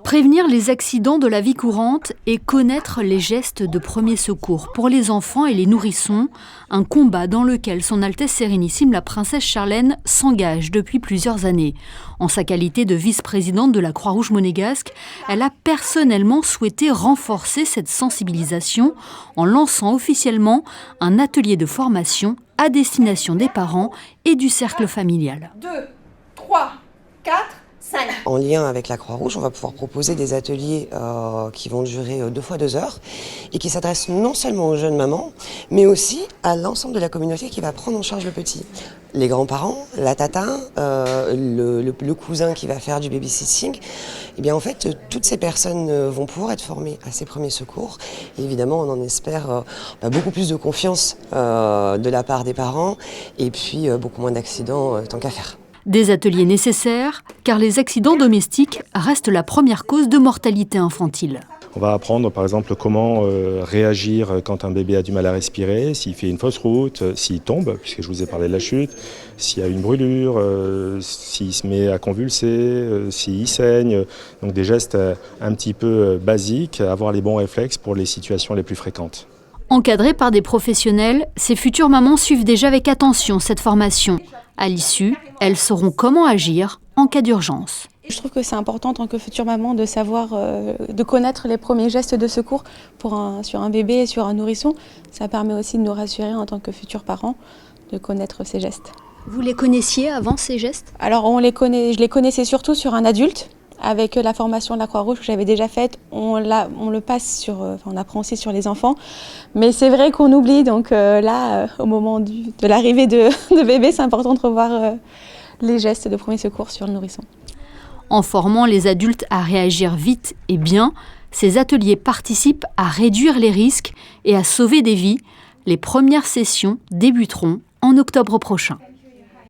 Prévenir les accidents de la vie courante et connaître les gestes de premier secours pour les enfants et les nourrissons, un combat dans lequel Son Altesse Sérénissime la Princesse Charlène s'engage depuis plusieurs années. En sa qualité de vice-présidente de la Croix-Rouge monégasque, elle a personnellement souhaité renforcer cette sensibilisation en lançant officiellement un atelier de formation à destination des parents et du cercle familial. 2, 3, 4... En lien avec la Croix-Rouge, on va pouvoir proposer des ateliers qui vont durer 2 fois 2 heures et qui s'adressent non seulement aux jeunes mamans, mais aussi à l'ensemble de la communauté qui va prendre en charge le petit. Les grands-parents, la tata, le cousin qui va faire du babysitting. Et bien en fait, toutes ces personnes vont pouvoir être formées à ces premiers secours. Et évidemment, on en espère beaucoup plus de confiance de la part des parents et puis beaucoup moins d'accidents tant qu'à faire. Des ateliers nécessaires, car les accidents domestiques restent la première cause de mortalité infantile. On va apprendre par exemple comment réagir quand un bébé a du mal à respirer, s'il fait une fausse route, s'il tombe, puisque je vous ai parlé de la chute, s'il y a une brûlure, s'il se met à convulser, s'il saigne. Donc des gestes un petit peu basiques, avoir les bons réflexes pour les situations les plus fréquentes. Encadrées par des professionnels, ces futures mamans suivent déjà avec attention cette formation. À l'issue, elles sauront comment agir en cas d'urgence. Je trouve que c'est important en tant que future maman de savoir, de connaître les premiers gestes de secours sur un bébé et sur un nourrisson. Ça permet aussi de nous rassurer en tant que futurs parents de connaître ces gestes. Vous les connaissiez avant ces gestes ? Alors je les connaissais surtout sur un adulte. Avec la formation de la Croix-Rouge que j'avais déjà faite, on le passe on apprend aussi sur les enfants. Mais c'est vrai qu'on oublie, donc au moment de l'arrivée de bébé, c'est important de revoir les gestes de premier secours sur le nourrisson. En formant les adultes à réagir vite et bien, ces ateliers participent à réduire les risques et à sauver des vies. Les premières sessions débuteront en octobre prochain.